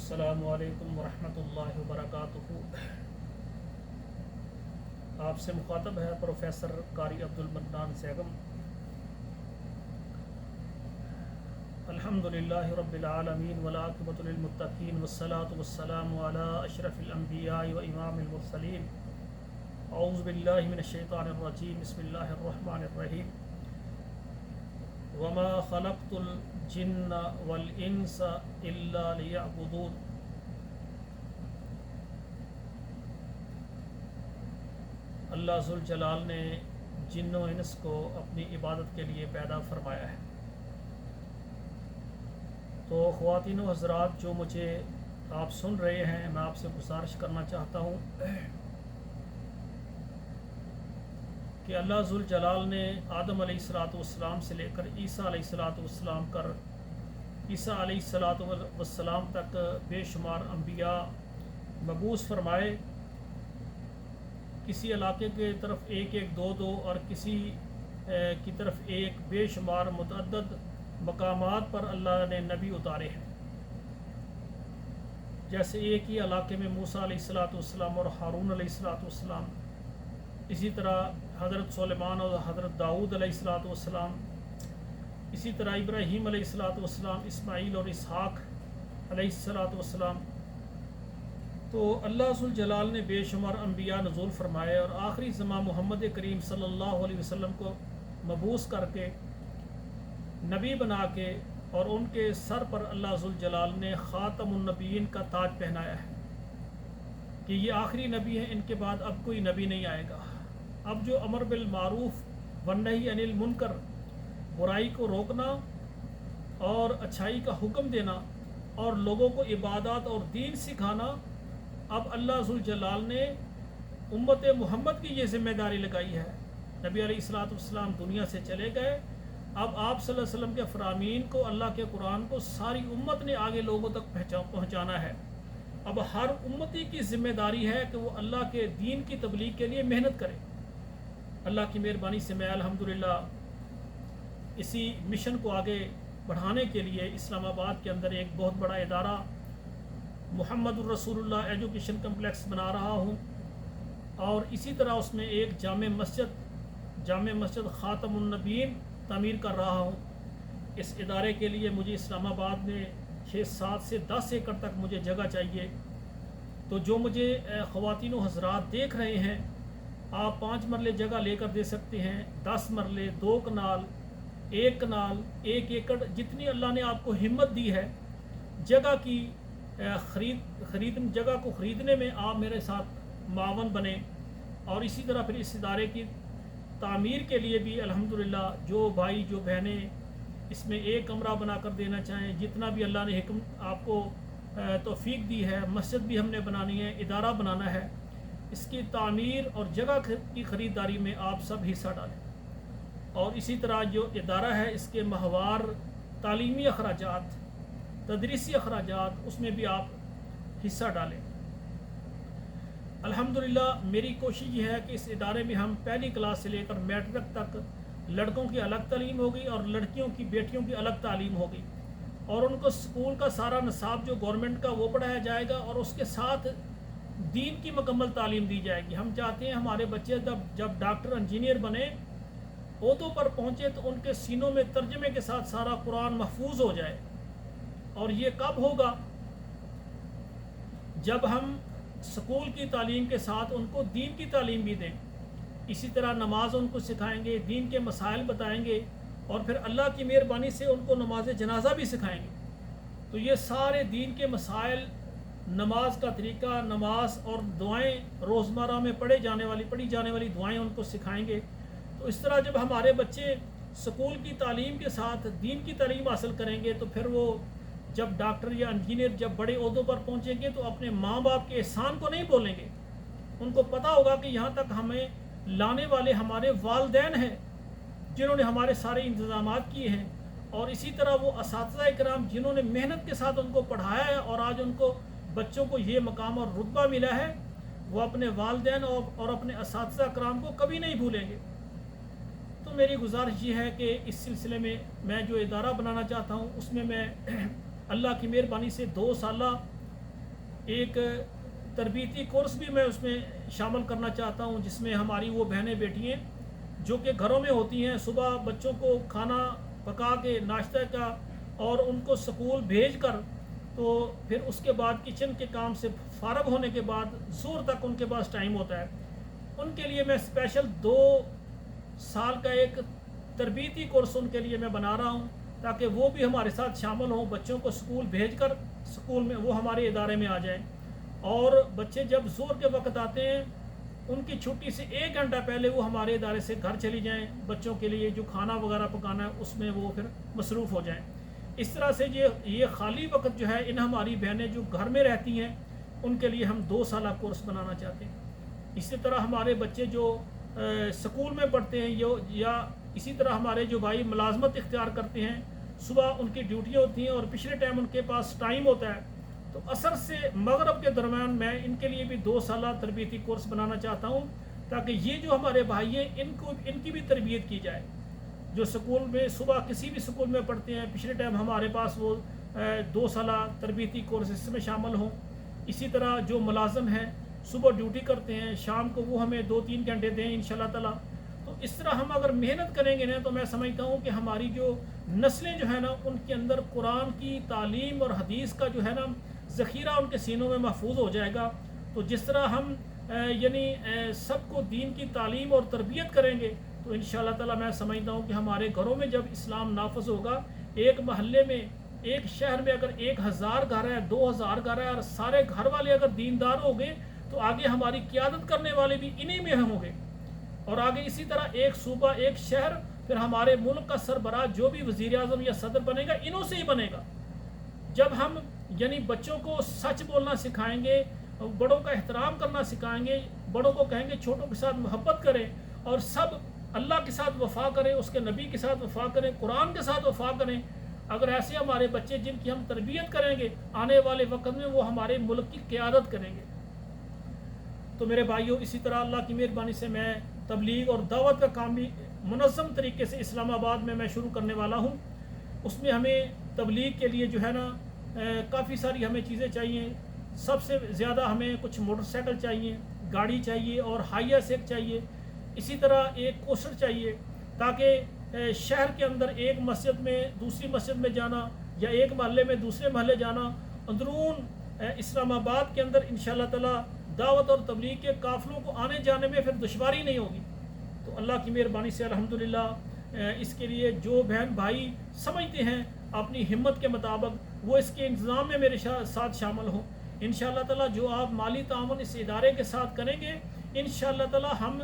السلام علیکم ورحمۃ اللہ وبرکاتہ۔ آپ سے مخاطب ہے پروفیسر قاری عبد المنان سیغم۔ الحمد للہ رب العالمین والعاقبۃ للمتقین والصلاۃ والسلام علی اشرف الانبیاء و امام المرسلین۔ اعوذ باللہ من الشیطان الرجیم، بسم اللہ الرحمن الرحیم۔ وما خلقت الجن والانس الا لیعبدون۔ اللہ ذوالجلال نے جن و انس کو اپنی عبادت کے لیے پیدا فرمایا ہے۔ تو خواتین و حضرات جو مجھے آپ سن رہے ہیں، میں آپ سے گزارش کرنا چاہتا ہوں کہ اللہ ذوالجلال نے آدم علیہ الصلاۃ والسلام سے لے کر عیسیٰ علیہ الصلاۃ والسلام کر عیسیٰ علیہ الصلاۃ والسلام تک بے شمار انبیاء مبعوث فرمائے۔ کسی علاقے کی طرف ایک ایک دو دو اور کسی کی طرف ایک، بے شمار متعدد مقامات پر اللہ نے نبی اتارے ہیں۔ جیسے ایک ہی علاقے میں موسیٰ علیہ الصلاۃ والسلام اور ہارون علیہ الصلاۃ والسلام، اسی طرح حضرت سلیمان اور حضرت داؤد علیہ الصلاۃ والسلام، اسی طرح ابراہیم علیہ الصلاۃ والسلام، اسماعیل اور اسحاق علیہ الصلاۃ والسلام۔ تو اللہ ذوالجلال نے بے شمار انبیاء نزول فرمائے اور آخری زمان محمد کریم صلی اللہ علیہ وسلم کو مبعوث کر کے نبی بنا کے، اور ان کے سر پر اللہ ذوالجلال نے خاتم النبیین کا تاج پہنایا ہے کہ یہ آخری نبی ہے، ان کے بعد اب کوئی نبی نہیں آئے گا۔ اب جو امر بالمعروف والنہی عن المنکر، برائی کو روکنا اور اچھائی کا حکم دینا اور لوگوں کو عبادات اور دین سکھانا، اب اللہ ذوالجلال نے امت محمد کی یہ ذمہ داری لگائی ہے۔ نبی علیہ الصلاۃ والسلام دنیا سے چلے گئے، اب آپ صلی اللہ علیہ وسلم کے فرامین کو، اللہ کے قرآن کو ساری امت نے آگے لوگوں تک پہنچانا ہے۔ اب ہر امتی کی ذمہ داری ہے کہ وہ اللہ کے دین کی تبلیغ کے لیے محنت کرے۔ اللہ کی مہربانی سے میں الحمدللہ اسی مشن کو آگے بڑھانے کے لیے اسلام آباد کے اندر ایک بہت بڑا ادارہ محمد الرسول اللہ ایجوکیشن کمپلیکس بنا رہا ہوں، اور اسی طرح اس میں ایک جامع مسجد خاتم النبیین تعمیر کر رہا ہوں۔ اس ادارے کے لیے مجھے اسلام آباد میں 7 سے 10 ایکڑ تک مجھے جگہ چاہیے۔ تو جو مجھے خواتین و حضرات دیکھ رہے ہیں، آپ 5 مرلے جگہ لے کر دے سکتے ہیں، 10 مرلے، 2 کنال، 1 کنال، 1 ایکڑ، جتنی اللہ نے آپ کو ہمت دی ہے جگہ کی جگہ کو خریدنے میں آپ میرے ساتھ معاون بنیں۔ اور اسی طرح پھر اس ادارے کی تعمیر کے لیے بھی الحمدللہ جو بھائی جو بہنیں اس میں ایک کمرہ بنا کر دینا چاہیں، جتنا بھی اللہ نے حکم آپ کو توفیق دی ہے، مسجد بھی ہم نے بنانی ہے، ادارہ بنانا ہے، اس کی تعمیر اور جگہ کی خریداری میں آپ سب حصہ ڈالیں۔ اور اسی طرح جو ادارہ ہے، اس کے ماہوار تعلیمی اخراجات، تدریسی اخراجات، اس میں بھی آپ حصہ ڈالیں۔ الحمدللہ میری کوشش یہ ہے کہ اس ادارے میں ہم پہلی کلاس سے لے کر میٹرک تک لڑکوں کی الگ تعلیم ہوگی اور لڑکیوں کی، بیٹیوں کی الگ تعلیم ہوگی، اور ان کو اسکول کا سارا نصاب جو گورنمنٹ کا وہ پڑھایا جائے گا، اور اس کے ساتھ دین کی مکمل تعلیم دی جائے گی۔ ہم چاہتے ہیں ہمارے بچے جب ڈاکٹر انجینئر بنے، عہدوں پر پہنچے، تو ان کے سینوں میں ترجمے کے ساتھ سارا قرآن محفوظ ہو جائے۔ اور یہ کب ہوگا؟ جب ہم اسکول کی تعلیم کے ساتھ ان کو دین کی تعلیم بھی دیں۔ اسی طرح نماز ان کو سکھائیں گے، دین کے مسائل بتائیں گے، اور پھر اللہ کی مہربانی سے ان کو نماز جنازہ بھی سکھائیں گے۔ تو یہ سارے دین کے مسائل، نماز کا طریقہ، نماز اور دعائیں، روزمرہ میں پڑھی جانے والی دعائیں ان کو سکھائیں گے۔ تو اس طرح جب ہمارے بچے اسکول کی تعلیم کے ساتھ دین کی تعلیم حاصل کریں گے، تو پھر وہ جب ڈاکٹر یا انجینئر جب بڑے عہدوں پر پہنچیں گے، تو اپنے ماں باپ کے احسان کو نہیں بولیں گے۔ ان کو پتہ ہوگا کہ یہاں تک ہمیں لانے والے ہمارے والدین ہیں، جنہوں نے ہمارے سارے انتظامات کیے ہیں، اور اسی طرح وہ اساتذہ کرام جنہوں نے محنت کے ساتھ ان کو پڑھایا ہے، اور آج ان کو بچوں کو یہ مقام اور رتبہ ملا ہے، وہ اپنے والدین اور اپنے اساتذہ کرام کو کبھی نہیں بھولیں گے۔ تو میری گزارش یہ ہے کہ اس سلسلے میں جو ادارہ بنانا چاہتا ہوں، اس میں اللہ کی مہربانی سے 2 سالہ ایک تربیتی کورس بھی میں اس میں شامل کرنا چاہتا ہوں، جس میں ہماری وہ بہنیں بیٹی ہیں جو کہ گھروں میں ہوتی ہیں، صبح بچوں کو کھانا پکا کے ناشتہ کا اور ان کو اسکول بھیج کر، تو پھر اس کے بعد کچن کے کام سے فارغ ہونے کے بعد زور تک ان کے پاس ٹائم ہوتا ہے، ان کے لیے میں اسپیشل 2 سال کا ایک تربیتی کورس ان کے لیے میں بنا رہا ہوں، تاکہ وہ بھی ہمارے ساتھ شامل ہوں، بچوں کو اسکول بھیج کر اسکول میں وہ ہمارے ادارے میں آ جائیں، اور بچے جب زور کے وقت آتے ہیں ان کی چھٹی سے 1 گھنٹہ پہلے وہ ہمارے ادارے سے گھر چلی جائیں، بچوں کے لیے جو کھانا وغیرہ پکانا ہے اس میں وہ پھر مصروف ہو جائیں۔ اس طرح سے یہ خالی وقت جو ہے ان ہماری بہنیں جو گھر میں رہتی ہیں ان کے لیے ہم 2 سالہ کورس بنانا چاہتے ہیں۔ اسی طرح ہمارے بچے جو سکول میں پڑھتے ہیں یا اسی طرح ہمارے جو بھائی ملازمت اختیار کرتے ہیں، صبح ان کی ڈیوٹیاں ہوتی ہیں اور پچھلے ٹائم ان کے پاس ٹائم ہوتا ہے، تو عصر سے مغرب کے درمیان میں ان کے لیے بھی 2 سالہ تربیتی کورس بنانا چاہتا ہوں، تاکہ یہ جو ہمارے بھائی ہیں ان کی بھی تربیت کی جائے، جو سکول میں صبح کسی بھی سکول میں پڑھتے ہیں، پچھلے ٹائم ہمارے پاس وہ 2 سالہ تربیتی کورس اس میں شامل ہوں۔ اسی طرح جو ملازم ہیں صبح ڈیوٹی کرتے ہیں، شام کو وہ ہمیں 2-3 گھنٹے دیں انشاءاللہ تعالیٰ۔ تو اس طرح ہم اگر محنت کریں گے نا، تو میں سمجھتا ہوں کہ ہماری جو نسلیں جو ہے نا ان کے اندر قرآن کی تعلیم اور حدیث کا جو ہے نا ذخیرہ ان کے سینوں میں محفوظ ہو جائے گا۔ تو جس طرح ہم سب کو دین کی تعلیم اور تربیت کریں گے، تو انشاءاللہ تعالیٰ میں سمجھتا ہوں کہ ہمارے گھروں میں جب اسلام نافذ ہوگا، ایک محلے میں، ایک شہر میں اگر 1000 گھر ہے، 2000 گھر ہے، اور سارے گھر والے اگر دیندار ہو گئے، تو آگے ہماری قیادت کرنے والے بھی انہی میں ہوں گے، اور آگے اسی طرح ایک صوبہ، ایک شہر، پھر ہمارے ملک کا سربراہ جو بھی وزیر اعظم یا صدر بنے گا انہوں سے ہی بنے گا۔ جب ہم بچوں کو سچ بولنا سکھائیں گے، بڑوں کا احترام کرنا سکھائیں گے، بڑوں کو کہیں گے چھوٹوں کے ساتھ محبت کریں، اور سب اللہ کے ساتھ وفا کریں، اس کے نبی کے ساتھ وفا کریں، قرآن کے ساتھ وفا کریں، اگر ایسے ہمارے بچے جن کی ہم تربیت کریں گے، آنے والے وقت میں وہ ہمارے ملک کی قیادت کریں گے۔ تو میرے بھائیوں، اسی طرح اللہ کی مہربانی سے میں تبلیغ اور دعوت کا کام بھی منظم طریقے سے اسلام آباد میں شروع کرنے والا ہوں۔ اس میں ہمیں تبلیغ کے لیے جو ہے نا کافی ساری ہمیں چیزیں چاہیے۔ سب سے زیادہ ہمیں کچھ موٹر سائیکل چاہیے، گاڑی چاہیے، اور ہائیا سیک چاہیے، اسی طرح ایک کوسر چاہیے، تاکہ شہر کے اندر ایک مسجد میں دوسری مسجد میں جانا، یا ایک محلے میں دوسرے محلے جانا، اندرون اسلام آباد کے اندر انشاءاللہ تعالیٰ دعوت اور تبلیغ کے قافلوں کو آنے جانے میں پھر دشواری نہیں ہوگی۔ تو اللہ کی مہربانی سے الحمدللہ اس کے لیے جو بہن بھائی سمجھتے ہیں اپنی ہمت کے مطابق وہ اس کے انتظام میں میرے ساتھ شامل ہوں۔ انشاءاللہ تعالیٰ جو آپ مالی تعاون اس ادارے کے ساتھ کریں گے، انشاءاللہ تعالیٰ ہم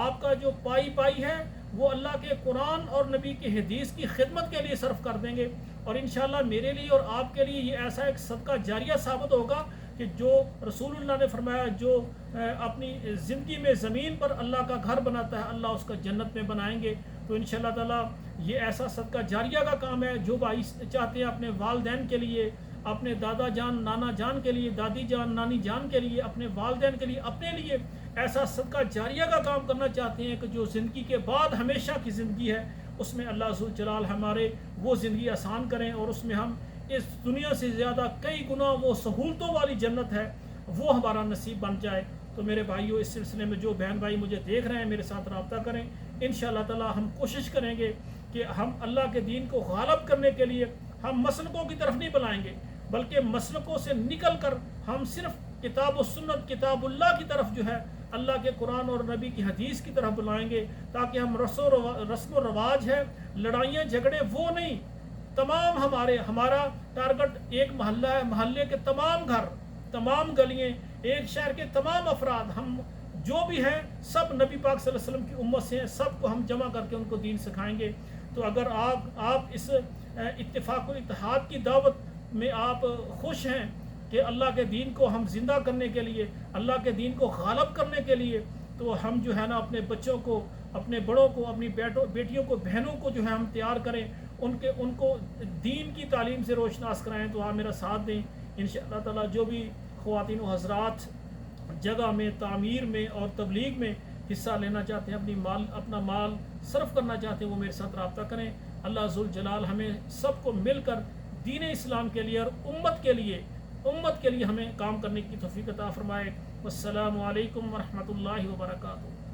آپ کا جو پائی ہے وہ اللہ کے قرآن اور نبی کی حدیث کی خدمت کے لیے صرف کر دیں گے، اور انشاءاللہ میرے لیے اور آپ کے لیے یہ ایسا ایک صدقہ جاریہ ثابت ہوگا کہ جو رسول اللہ نے فرمایا، جو اپنی زندگی میں زمین پر اللہ کا گھر بناتا ہے، اللہ اس کا جنت میں بنائیں گے۔ تو انشاءاللہ تعالیٰ یہ ایسا صدقہ جاریہ کا کام ہے، جو بھائی چاہتے ہیں اپنے والدین کے لیے، اپنے دادا جان نانا جان کے لیے، دادی جان نانی جان کے لیے، اپنے والدین کے لیے، اپنے لیے ایسا صدقہ جاریہ کا کام کرنا چاہتے ہیں کہ جو زندگی کے بعد ہمیشہ کی زندگی ہے، اس میں اللہ ذوالجلال ہمارے وہ زندگی آسان کریں، اور اس میں ہم اس دنیا سے زیادہ کئی گنا وہ سہولتوں والی جنت ہے وہ ہمارا نصیب بن جائے۔ تو میرے بھائیوں، اس سلسلے میں جو بہن بھائی مجھے دیکھ رہے ہیں میرے ساتھ رابطہ کریں۔ انشاءاللہ تعالی ہم کوشش کریں گے کہ ہم اللہ کے دین کو غالب کرنے کے لیے ہم مسلکوں کی طرف نہیں بلائیں گے، بلکہ مسلکوں سے نکل کر ہم صرف کتاب و سنت، کتاب اللہ کی طرف جو ہے، اللہ کے قرآن اور نبی کی حدیث کی طرف بلائیں گے، تاکہ ہم رسم و رواج ہے، لڑائیاں جھگڑے وہ نہیں، تمام ہمارا ٹارگٹ ایک محلہ ہے، محلے کے تمام گھر، تمام گلیاں، ایک شہر کے تمام افراد، ہم جو بھی ہیں سب نبی پاک صلی اللہ علیہ وسلم کی امت سے ہیں، سب کو ہم جمع کر کے ان کو دین سکھائیں گے۔ تو اگر آپ اس اتفاق و اتحاد کی دعوت میں آپ خوش ہیں کہ اللہ کے دین کو ہم زندہ کرنے کے لیے، اللہ کے دین کو غالب کرنے کے لیے، تو ہم جو ہے نا اپنے بچوں کو، اپنے بڑوں کو، اپنی بیٹیوں کو، بہنوں کو جو ہے ہم تیار کریں، ان کو دین کی تعلیم سے روشناس کرائیں۔ تو آپ میرا ساتھ دیں انشاءاللہ تعالیٰ۔ جو بھی خواتین و حضرات جگہ میں، تعمیر میں اور تبلیغ میں حصہ لینا چاہتے ہیں، اپنا مال صرف کرنا چاہتے ہیں، وہ میرے ساتھ رابطہ کریں۔ اللہ ذوالجلال ہمیں سب کو مل کر دین اسلام کے لیے اور امت کے لیے امت کے لیے ہمیں کام کرنے کی توفیق عطا فرمائے۔ والسلام علیکم ورحمۃ اللہ وبرکاتہ۔